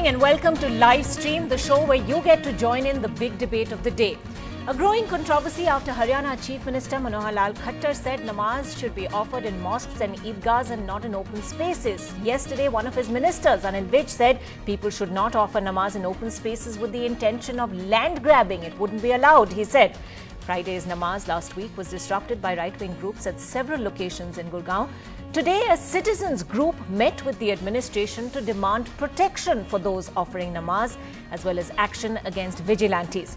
evening and welcome to Livestream, the show where you get to join in the big debate of the day. A growing controversy after Haryana Chief Minister Manohar Khattar said Namaz should be offered in mosques and idgahs and not in open spaces. Yesterday, one of his ministers, Anil Vij, said people should not offer Namaz in open spaces with the intention of land grabbing. It wouldn't be allowed, he said. Friday's Namaz last week was disrupted by right-wing groups at several locations in Gurugram. Today, a citizens group met with the administration to demand protection for those offering Namaz, as well as action against vigilantes.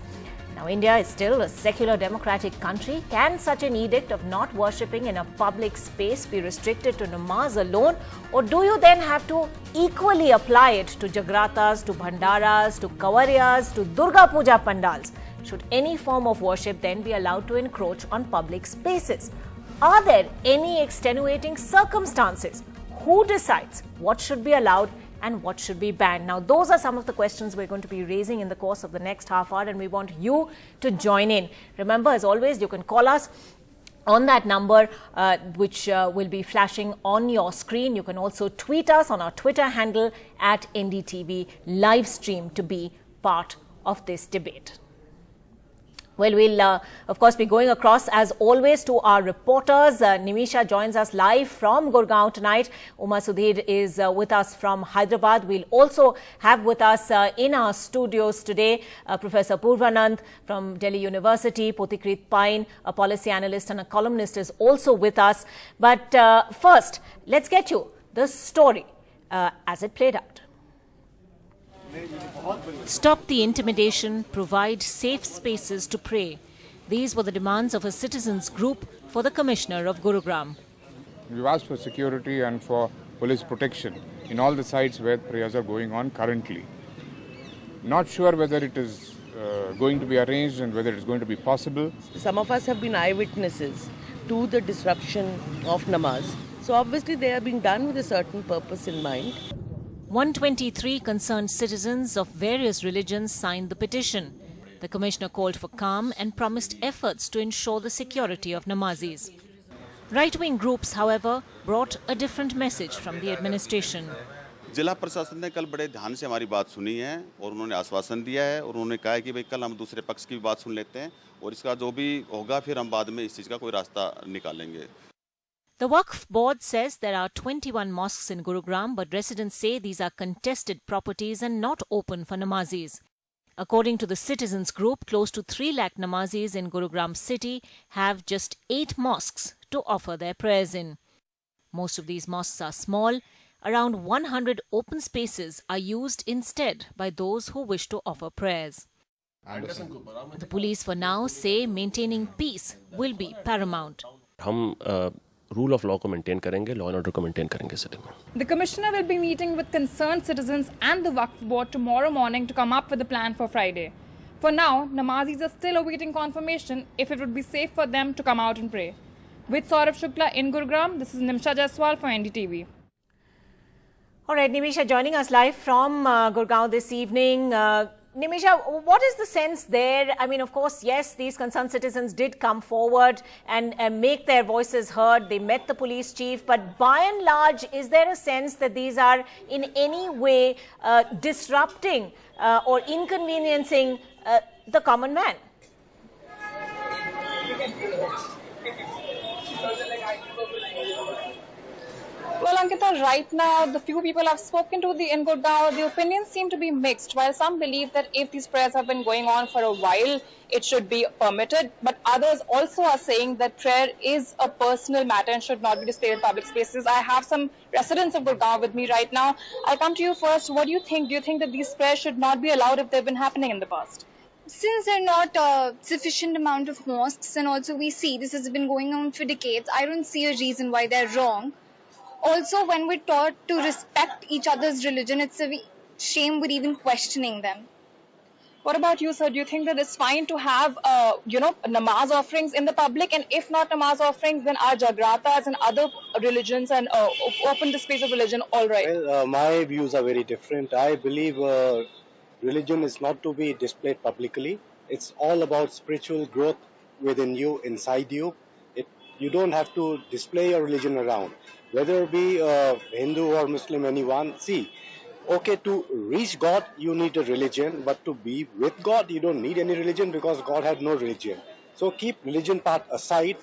Now, India is still a secular democratic country. Can such an edict of not worshipping in a public space be restricted to Namaz alone? Or do you then have to equally apply it to Jagratas, to Bhandaras, to Kavariyas, to Durga Puja pandals? Should any form of worship then be allowed to encroach on public spaces? Are there any extenuating circumstances? Who decides what should be allowed and what should be banned? Now, those are some of the questions we're going to be raising in the course of the next half hour, and we want you to join in. Remember, as always, you can call us on that number which will be flashing on your screen. You can also tweet us on our Twitter handle at NDTV Livestream to be part of this debate. Well, we'll, of course, be going across, as always, to our reporters. Nimisha joins us live from Gurugram tonight. Uma Sudhir is with us from Hyderabad. We'll also have with us in our studios today Professor Purvanand from Delhi University. Pothikrit Pine, a policy analyst and a columnist, is also with us. But first, let's get you the story as it played out. Stop the intimidation, provide safe spaces to pray. These were the demands of a citizens group for the Commissioner of Gurugram. We've asked for security and for police protection in all the sites where prayers are going on currently. Not sure whether it is going to be arranged and whether it's going to be possible. Some of us have been eyewitnesses to the disruption of Namaz. So obviously they are being done with a certain purpose in mind. 123 concerned citizens of various religions signed the petition. The Commissioner called for calm and promised efforts to ensure the security of Namazis. Right-wing groups, however, brought a different message from the administration. जिला प्रशासन ने कल बड़े ध्यान से हमारी बात सुनी है और उन्होंने आश्वासन दिया है और उन्होंने कहा है कि भाई कल हम दूसरे पक्ष की भी बात सुन लेते हैं और इसका जो भी होगा फिर हम बाद में इस चीज़ का कोई रास्ता निकालेंगे. The Waqf board says there are 21 mosques in Gurugram, but residents say these are contested properties and not open for Namazis. According to the citizens group, close to 3 lakh Namazis in Gurugram city have just 8 mosques to offer their prayers in. Most of these mosques are small. Around 100 open spaces are used instead by those who wish to offer prayers. The police for now say maintaining peace will be paramount. Rule of law को maintain करेंगे, law and order को maintain करेंगे city में. The Commissioner will be meeting with concerned citizens and the Waqf board tomorrow morning to come up with a plan for Friday. For now, Namazis are still awaiting confirmation if it would be safe for them to come out and pray. With Saurabh Shukla in Gurugram, this is Nimsha Jaiswal for NDTV. All right, Nimisha joining us live from Gurugram this evening. Nimisha, what is the sense there? I mean, of course, yes, these concerned citizens did come forward and make their voices heard. They met the police chief. But by and large, is there a sense that these are in any way disrupting or inconveniencing the common man? Well, Ankita, right now, the few people I've spoken to in Gurugram, the opinions seem to be mixed. While some believe that if these prayers have been going on for a while, it should be permitted. But others also are saying that prayer is a personal matter and should not be displayed in public spaces. I have some residents of Gurugram with me right now. I'll come to you first. What do you think? Do you think that these prayers should not be allowed if they've been happening in the past? Since there are not a sufficient amount of mosques, and also we see this has been going on for decades, I don't see a reason why they're wrong. Also, when we're taught to respect each other's religion, it's a shame we're even questioning them. What about you, sir? Do you think that it's fine to have, namaz offerings in the public? And if not namaz offerings, then are jagratas and other religions and open the space of religion all right? Well, my views are very different. I believe religion is not to be displayed publicly. It's all about spiritual growth within you, inside you. You don't have to display your religion around. Whether it be Hindu or Muslim, anyone. See, Okay, to reach God, you need a religion, but to be with God, you don't need any religion because God had no religion. So keep religion part aside.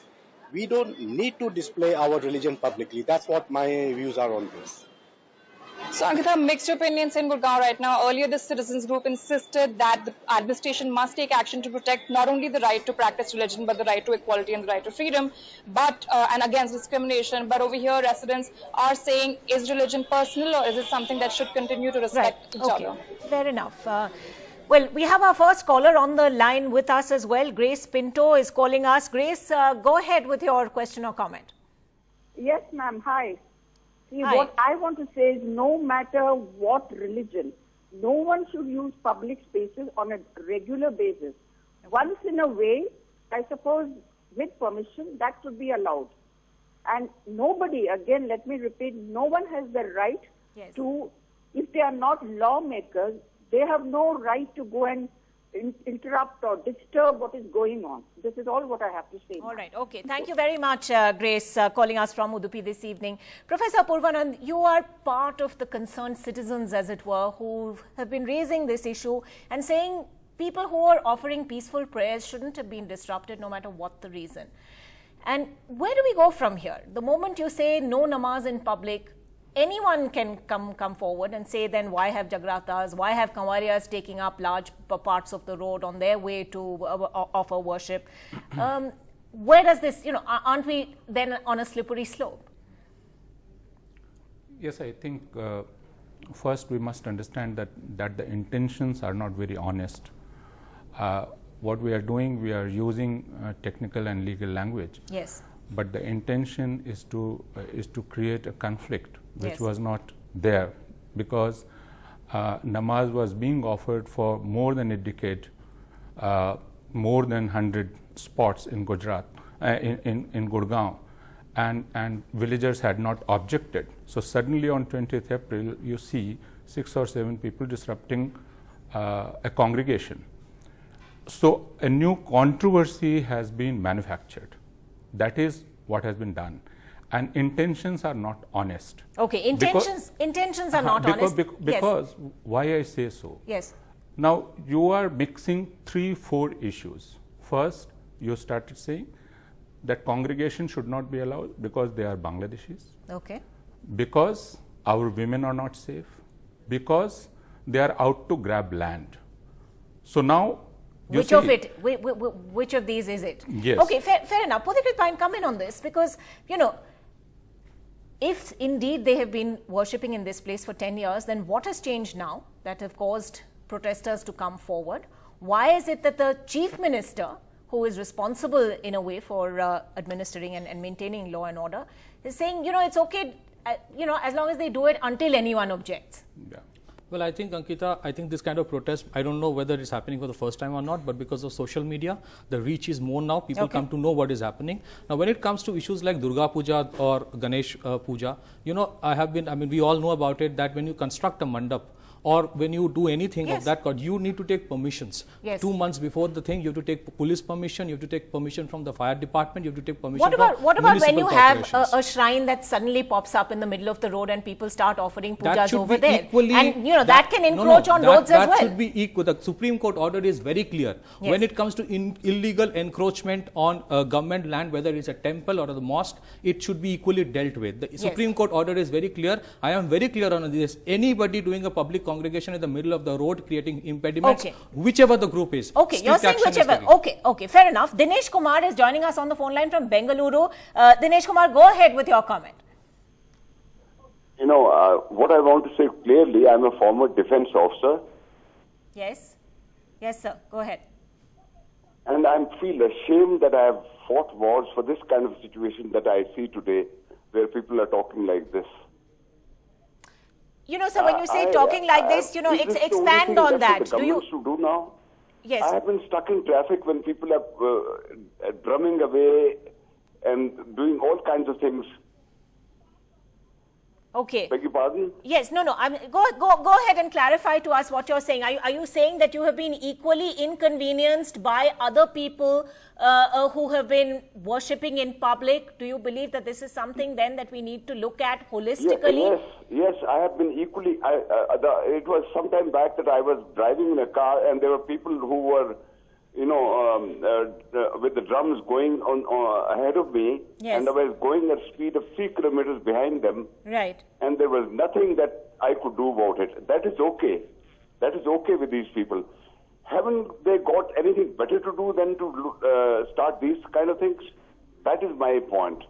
We don't need to display our religion publicly. That's what my views are on this. So, Ankita, mixed opinions in Gurugram right now. Earlier, the citizens group insisted that the administration must take action to protect not only the right to practice religion, but the right to equality and the right to freedom, but and against discrimination. But over here, residents are saying, is religion personal or is it something that should continue to respect each other? Fair enough. Well, we have our first caller on the line with us as well. Grace Pinto is calling us. Grace, go ahead with your question or comment. Yes, ma'am. Hi. See, Hi. what I want to say is no matter what religion, no one should use public spaces on a regular basis. Once in a way, I suppose, with permission, that should be allowed. And nobody, again, let me repeat, no one has the right to, if they are not lawmakers, they have no right to go and interrupt or disturb what is going on. This is all what I have to say. All right. Okay. Thank you very much, Grace, calling us from Udupi this evening. Professor Purvanand, you are part of the concerned citizens, as it were, who have been raising this issue and saying people who are offering peaceful prayers shouldn't have been disrupted no matter what the reason. And where do we go from here? The moment you say no namaz in public, anyone can come forward and say, then why have jagratas, why have kanwariyas taking up large parts of the road on their way to offer worship? Where does this, aren't we then on a slippery slope? Yes, I think first we must understand that the intentions are not very honest. What we are doing, we are using technical and legal language. Yes. But the intention is to create a conflict which was not there, because namaz was being offered for more than a decade, more than 100 spots in Gujarat, in Gurugram, and villagers had not objected. So suddenly on 20th April, you see 6 or 7 people disrupting a congregation. So a new controversy has been manufactured. That is what has been done. And intentions are not honest. Okay, intentions are not honest. Because why I say so? Yes. Now you are mixing 3-4 issues. First, you started saying that congregation should not be allowed because they are Bangladeshis. Okay. Because our women are not safe. Because they are out to grab land. So now, which of these is it? Yes. Okay, fair enough. Political Pine, come in on this, because, if indeed they have been worshipping in this place for 10 years, then what has changed now that have caused protesters to come forward? Why is it that the Chief Minister, who is responsible in a way for administering and maintaining law and order, is saying, it's okay, as long as they do it until anyone objects? Yeah. Well, I think, Ankita, this kind of protest, I don't know whether it's happening for the first time or not, but because of social media, the reach is more now. People come to know what is happening. Now, when it comes to issues like Durga Puja or Ganesh Puja, we all know about it, that when you construct a mandap, or when you do anything of that kind, you need to take permissions. 2 months before the thing, you have to take police permission, you have to take permission from the fire department, you have to take permission What about when you have a shrine that suddenly pops up in the middle of the road and people start offering pujas over there? And that can encroach on roads as well. That should be equal. The Supreme Court order is very clear. When it comes to illegal encroachment on government land, whether it's a temple or the mosque, it should be equally dealt with. The Supreme Court order is very clear. I am very clear on this. Anybody doing a public congregation in the middle of the road creating impediments, whichever the group is. Okay, you're saying whichever. Okay, fair enough. Dinesh Kumar is joining us on the phone line from Bengaluru. Dinesh Kumar, go ahead with your comment. What I want to say clearly, I'm a former defense officer. Yes, sir. Go ahead. And I feel ashamed that I have fought wars for this kind of situation that I see today, where people are talking like this. Sir, when you say talking like this, expand on that. Do you should do now? Yes. I have been stuck in traffic when people are drumming away and doing all kinds of things. Okay. Beg your pardon? Yes, no. Go ahead and clarify to us what you're saying. Are you saying that you have been equally inconvenienced by other people who have been worshipping in public? Do you believe that this is something then that we need to look at holistically? Yes, I have been equally. It was some time back that I was driving in a car and there were people who were, with the drums going on ahead of me, and I was going at a speed of 3 kilometers behind them. Right. And there was nothing that I could do about it. That is okay. That is okay with these people. Haven't they got anything better to do than to start these kind of things? That is my point.